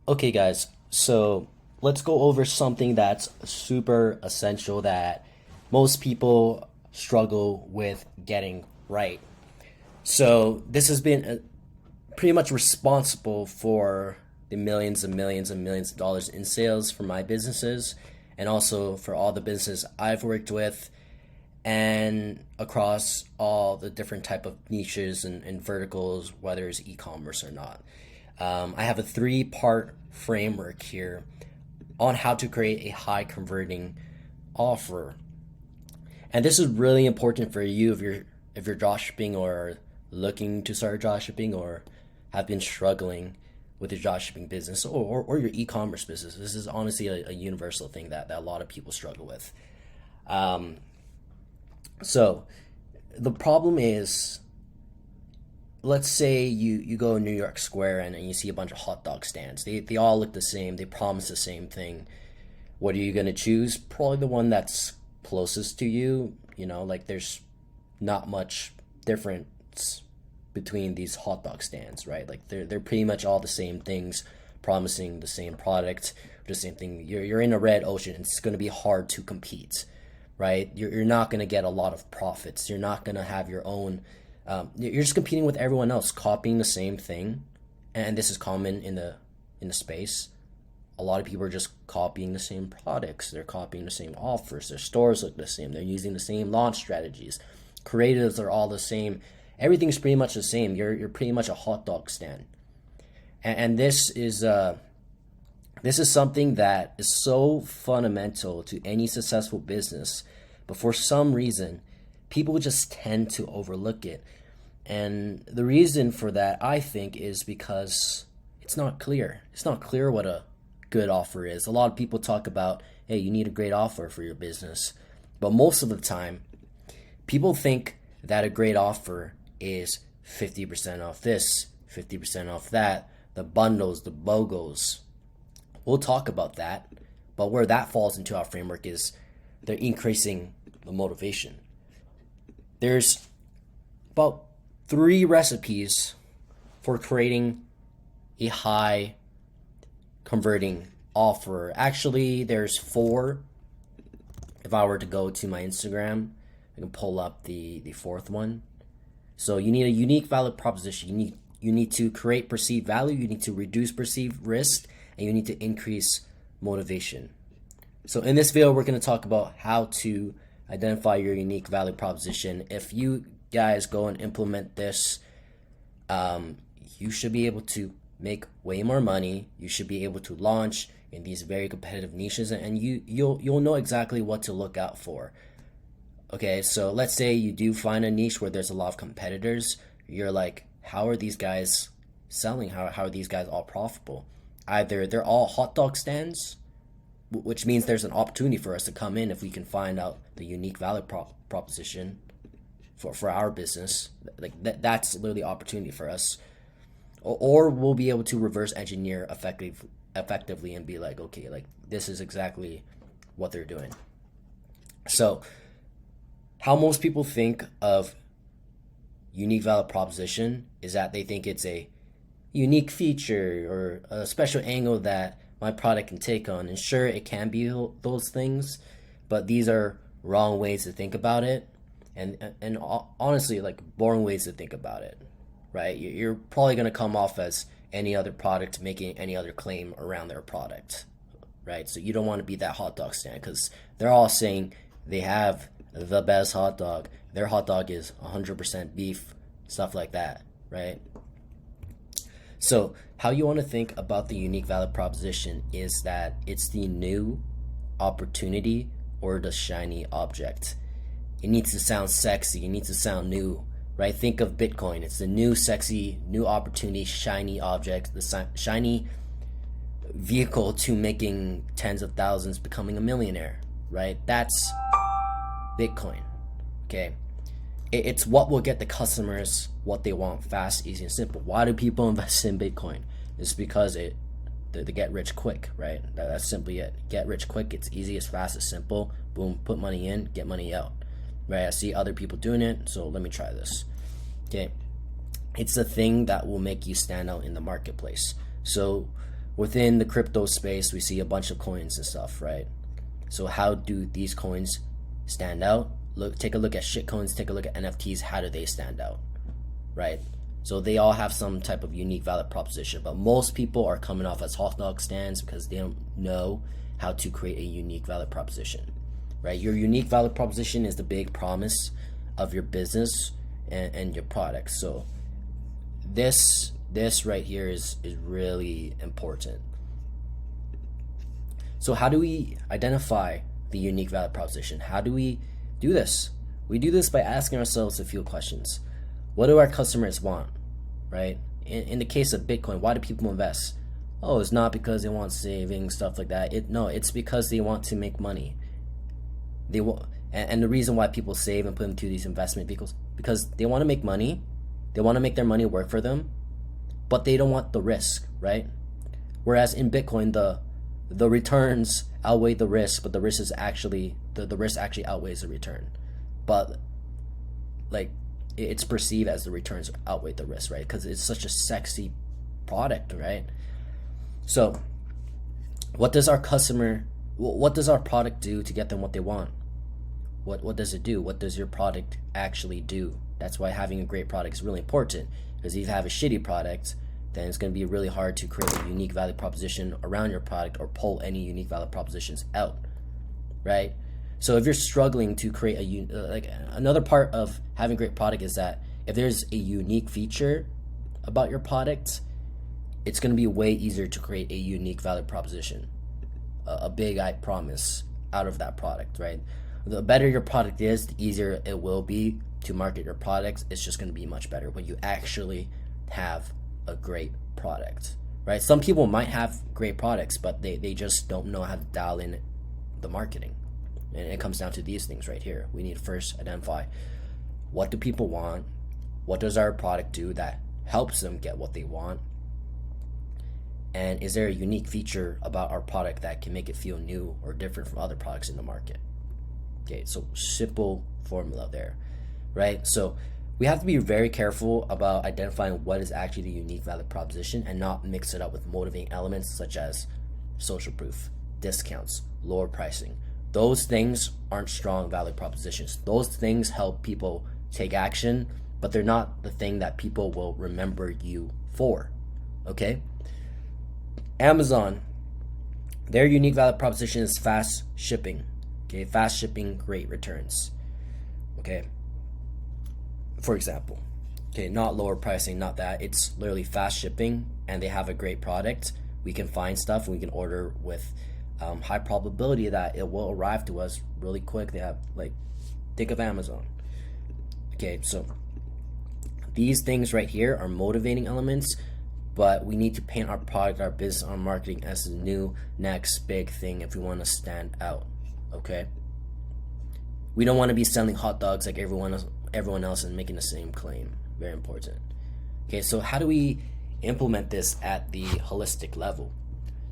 Okay, guys, so let's go over something that's super essential that most people struggle with getting right. So, this has been pretty much responsible for the millions and millions and millions of dollars in sales for my businesses and also for all the businesses I've worked with and across all the different type of niches and verticals, whether it's e-commerce or not. I have a three-part framework here on how to create a high converting offer. And this is really important for you if you're dropshipping or looking to start dropshipping or have been struggling with your dropshipping business or your e-commerce business. This is honestly a universal thing that a lot of people struggle with. Um, so the problem is, let's say you go to New York Square and you see a bunch of hot dog stands. They all look the same. They promise the same thing. What are you going to choose? Probably the one that's closest to you. Like there's not much difference between these hot dog stands, right? Like they're pretty much all the same things, promising the same product, the same thing. You're in a red ocean. It's going to be hard to compete, right? You're not going to get a lot of profits. You're not going to have your own. You're just competing with everyone else, copying the same thing, and this is common in the space. A lot of people are just copying the same products. They're copying the same offers. Their stores look the same. They're using the same launch strategies. Creatives are all the same. Everything's pretty much the same. You're pretty much a hot dog stand, and this is something that is so fundamental to any successful business, but for some reason, people just tend to overlook it. And the reason for that, I think, is because it's not clear. It's not clear what a good offer is. A lot of people talk about, hey, you need a great offer for your business. But most of the time, people think that a great offer is 50% off this, 50% off that, the bundles, the BOGOs. We'll talk about that. But where that falls into our framework is they're increasing the motivation. There's about 3 recipes for creating a high converting offer. Actually, there's 4. If I were to go to my Instagram, I can pull up the fourth one. So you need a unique value proposition. You need to create perceived value, you need to reduce perceived risk, and you need to increase motivation. So in this video, we're going to talk about how to identify your unique value proposition. If you guys go and implement this, you should be able to make way more money. You should be able to launch in these very competitive niches, and you'll know exactly what to look out for. Okay, so let's say you do find a niche where there's a lot of competitors. You're like, how are these guys selling? How are these guys all profitable? Either they're all hot dog stands, which means there's an opportunity for us to come in if we can find out the unique value proposition for our business. Like that's literally opportunity for us, or we'll be able to reverse engineer effectively and be like, okay, like this is exactly what they're doing. So how most people think of unique value proposition is that they think it's a unique feature or a special angle that my product can take on. And sure, it can be those things, but these are wrong ways to think about it, and honestly, like boring ways to think about it, right? You're probably going to come off as any other product making any other claim around their product, right? So you don't want to be that hot dog stand because they're all saying they have the best hot dog. Their hot dog is 100% beef, stuff like that, right? So how you want to think about the unique value proposition is that it's the new opportunity or the shiny object. It needs to sound sexy. It needs to sound new, right? Think of Bitcoin. It's the new sexy, new opportunity, shiny object, the shiny vehicle to making tens of thousands, becoming a millionaire, right? That's Bitcoin, okay? It's what will get the customers what they want, fast, easy, and simple. Why do people invest in Bitcoin? It's because they get rich quick, right? That's simply it. Get rich quick. It's easy, it's fast, it's simple. Boom, put money in, get money out, right? I see other people doing it, so let me try this. Okay, it's the thing that will make you stand out in the marketplace. So within the crypto space, we see a bunch of coins and stuff, right? So how do these coins stand out? Take a look at shit coins, take a look at NFTs. How do they stand out, right? So they all have some type of unique value proposition, but most people are coming off as hot dog stands because they don't know how to create a unique value proposition, right? Your unique value proposition is the big promise of your business and your product. So this right here is really important. So how do we identify the unique value proposition? How do we do this? We do this by asking ourselves a few questions. What do our customers want, right? In the case of Bitcoin, why do people invest? Oh, it's not because they want savings, stuff like that. It's because they want to make money. And the reason why people save and put into these investment vehicles, because they want to make money. They want to make their money work for them, but they don't want the risk, right? Whereas in Bitcoin, the returns outweigh the risk, but the risk is actually the risk actually outweighs the return. But like, it's perceived as the returns outweigh the risk, right? Because it's such a sexy product, right? So what does our product do to get them what they want? What does it do? What does your product actually do? That's why having a great product is really important, because if you have a shitty product, then it's going to be really hard to create a unique value proposition around your product or pull any unique value propositions out, right? So if you're struggling to create another part of having a great product is that if there's a unique feature about your product, it's going to be way easier to create a unique value proposition, a big I promise out of that product, right? The better your product is, the easier it will be to market your products. It's just going to be much better when you actually have a great product, right? Some people might have great products, but they just don't know how to dial in the marketing. And it comes down to these things right here. We need to first identify, what do people want? What does our product do that helps them get what they want? And is there a unique feature about our product that can make it feel new or different from other products in the market? Okay, so simple formula there, right? So we have to be very careful about identifying what is actually the unique value proposition and not mix it up with motivating elements such as social proof, discounts, lower pricing. Those things aren't strong value propositions. Those things help people take action, but they're not the thing that people will remember you for, okay? Amazon, their unique value proposition is fast shipping, okay? Fast shipping, great returns, okay? For example, okay, not lower pricing, not that. It's literally fast shipping, and they have a great product. We can find stuff, and we can order with high probability that it will arrive to us really quick. They have, think of Amazon. Okay, so these things right here are motivating elements, but we need to paint our product, our business, our marketing as the new next big thing if we want to stand out, okay? We don't want to be selling hot dogs like everyone else and making the same claim. Very important. Okay, so how do we implement this at the holistic level?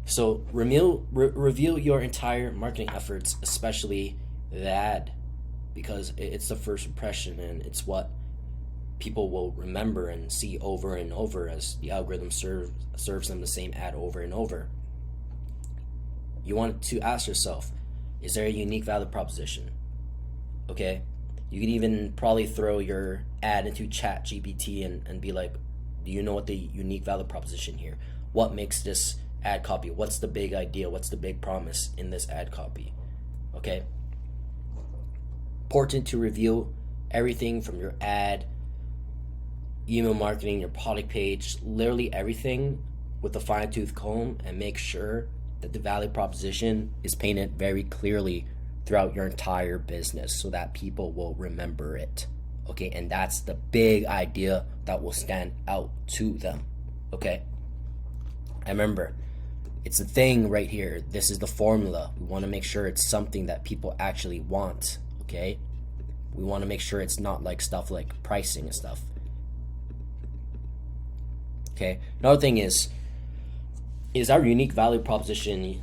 So review your entire marketing efforts, especially the ad, because it's the first impression and it's what people will remember and see over and over as the algorithm serves them the same ad over and over. You want to ask yourself, is there a unique value proposition? Okay, you can even probably throw your ad into Chat GPT and be like, do you know what the unique value proposition here? What makes this ad copy? What's the big idea? What's the big promise in this ad copy? Okay, important to review everything from your ad, email marketing, your product page, literally everything with a fine-tooth comb, and make sure that the value proposition is painted very clearly throughout your entire business so that people will remember it, okay? And that's the big idea that will stand out to them, okay? And remember, it's a thing right here. This is the formula. We want to make sure it's something that people actually want, okay? We want to make sure it's not like stuff like pricing and stuff. Okay, another thing is our unique value proposition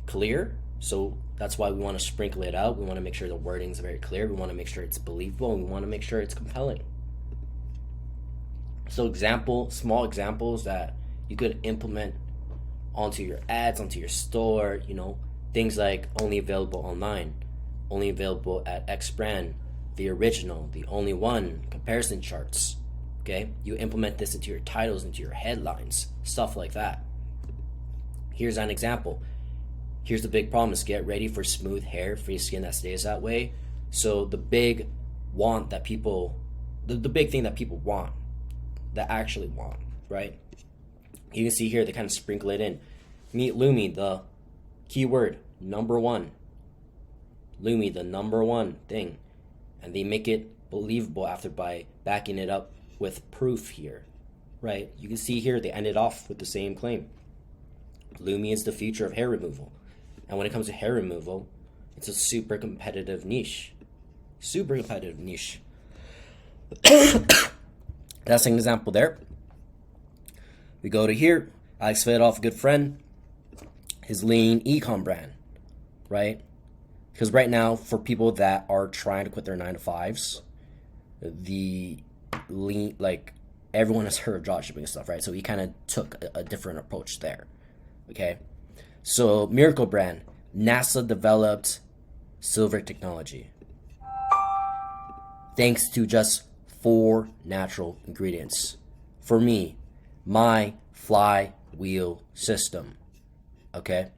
clear? So that's why we want to sprinkle it out. We want to make sure the wording is very clear. We want to make sure it's believable, and we want to make sure it's compelling. So small examples that you could implement onto your ads, onto your store, things like only available online, only available at X brand, the original, the only one, comparison charts. Okay, you implement this into your titles, into your headlines, stuff like that. Here's an example. Here's the big problem: is get ready for smooth hair, free skin that stays that way. So the big want that people, the big thing that people want, that actually want, right? You can see here they kind of sprinkle it in. Meet Lumi, the keyword #1. Lumi, the #1 thing, and they make it believable after by backing it up with proof here, right? You can see here they ended off with the same claim. Lumi is the future of hair removal. And when it comes to hair removal, it's a super competitive niche. Super competitive niche. That's an example there. We go to here. Alex Fedorov, a good friend, his lean ecom brand, right? Because right now, for people that are trying to quit their 9-to-5s, the lean, like, everyone has heard of dropshipping and stuff, right? So he kind of took a different approach there. Okay, so Miracle brand, NASA developed silver technology thanks to just 4 natural ingredients. For me, my flywheel system. Okay,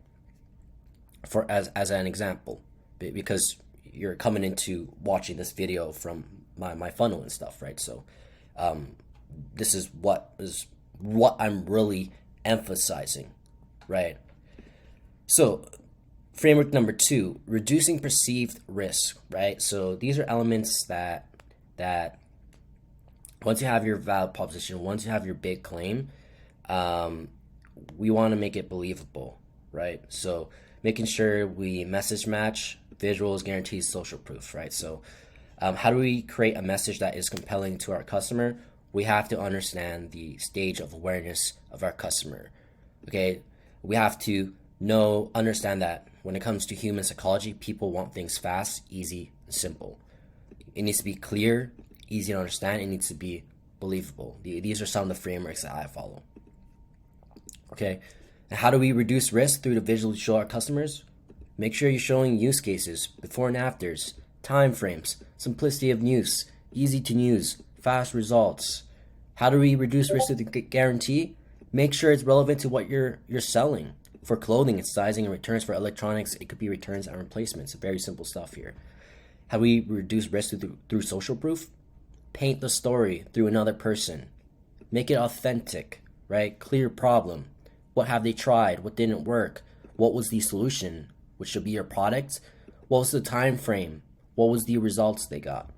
for as an example, because you're coming into watching this video from my funnel and stuff, right? So this is what I'm really emphasizing, right? So framework number 2, reducing perceived risk, right? So these are elements that once you have your value proposition, once you have your big claim, we want to make it believable, right? So making sure we message match, visuals, guarantees, social proof, right? So how do we create a message that is compelling to our customer? We have to understand the stage of awareness of our customer. Okay, we have to understand that when it comes to human psychology, people want things fast, easy, and simple. It needs to be clear, easy to understand. It needs to be believable. These are some of the frameworks that I follow. Okay, and how do we reduce risk? Through the visually show our customers. Make sure you're showing use cases, before and afters, time frames, simplicity of use, easy to use, fast results. How do we reduce risk through the guarantee? Make sure it's relevant to what you're selling. For clothing, it's sizing and returns. For electronics, it could be returns and replacements. Very simple stuff here. How do we reduce risk through social proof? Paint the story through another person. Make it authentic, right? Clear problem. What have they tried? What didn't work? What was the solution, which should be your product? What was the time frame? What was the results they got?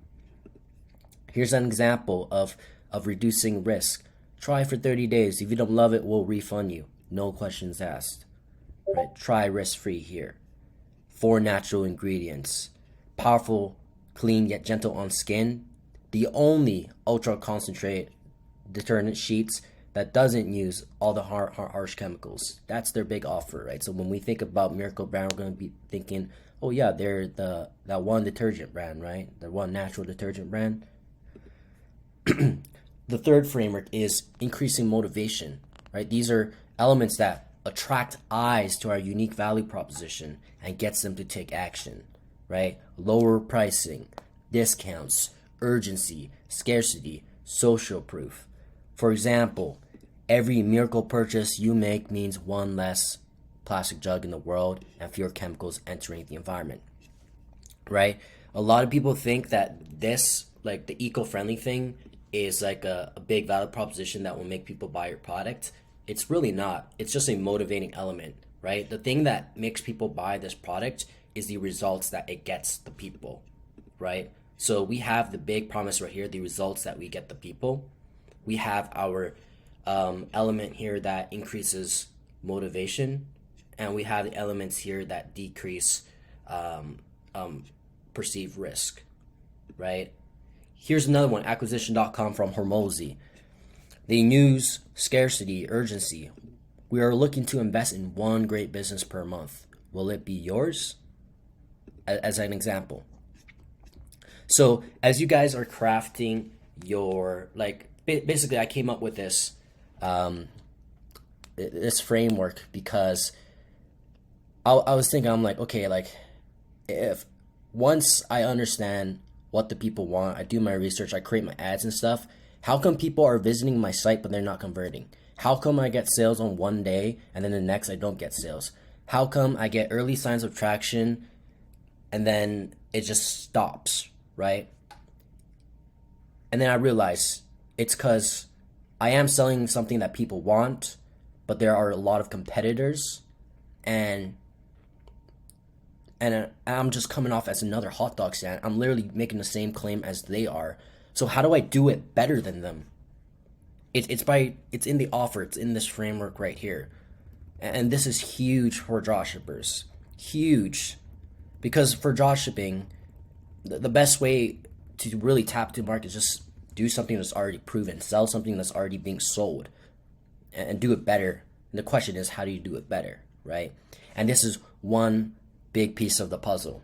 Here's an example of reducing risk. Try for 30 days. If you don't love it, we'll refund you. No questions asked. Right? Try risk-free here. 4 natural ingredients. Powerful, clean yet gentle on skin. The only ultra concentrate detergent sheets that doesn't use all the harsh chemicals. That's their big offer, right? So when we think about Miracle brand, we're going to be thinking, oh yeah, they're that one detergent brand, right? The one natural detergent brand. The third framework is increasing motivation, right? These are elements that attract eyes to our unique value proposition and gets them to take action, right? Lower pricing, discounts, urgency, scarcity, social proof. For example, every Miracle purchase you make means 1 less plastic jug in the world and fewer chemicals entering the environment, right? A lot of people think that this, like the eco-friendly thing, is like a big value proposition that will make people buy your product. It's really not. It's just a motivating element, right? The thing that makes people buy this product is the results that it gets the people, right? So we have the big promise right here, the results that we get the people. We have our element here that increases motivation, and we have the elements here that decrease perceived risk, right? Here's another one, acquisition.com from Hormozy. They use scarcity, urgency. We are looking to invest in 1 great business per month. Will it be yours? As an example. So as you guys are crafting your, like, basically I came up with this this framework because I was thinking, I'm like, okay, like if once I understand what the people want, I do my research, I create my ads and stuff, how come people are visiting my site but they're not converting? How come I get sales on one day and then the next I don't get sales? How come I get early signs of traction and then it just stops, right? And then I realize it's because I am selling something that people want, but there are a lot of competitors, and I'm just coming off as another hot dog stand. I'm literally making the same claim as they are. So how do I do it better than them? It's in the offer. It's in this framework right here, and this is huge for dropshippers. Huge, because for dropshipping, the best way to really tap to market is just do something that's already proven, sell something that's already being sold, and do it better. And the question is, how do you do it better, right? And this is one big piece of the puzzle.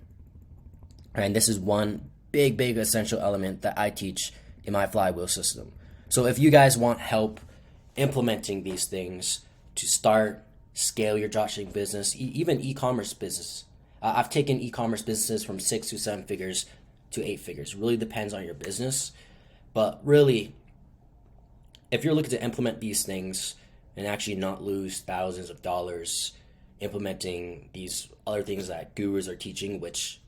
And this is one big essential element that I teach in my flywheel system. So if you guys want help implementing these things to start, scale your dropshipping business, even e-commerce business. I've taken e-commerce businesses from 6 to 7 figures to 8 figures. Really depends on your business. But really, if you're looking to implement these things and actually not lose thousands of dollars implementing these other things that gurus are teaching, which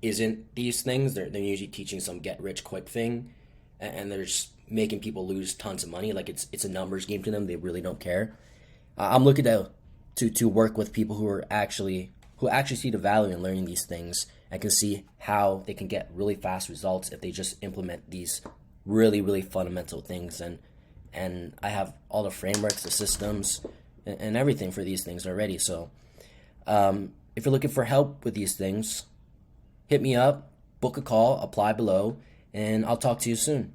isn't these things, they're usually teaching some get rich quick thing, and they're just making people lose tons of money. Like it's a numbers game to them. They really don't care. I'm looking to work with people who actually see the value in learning these things and can see how they can get really fast results if they just implement these really fundamental things. And I have all the frameworks, the systems, and everything for these things already. So if you're looking for help with these things, hit me up, book a call, apply below, and I'll talk to you soon.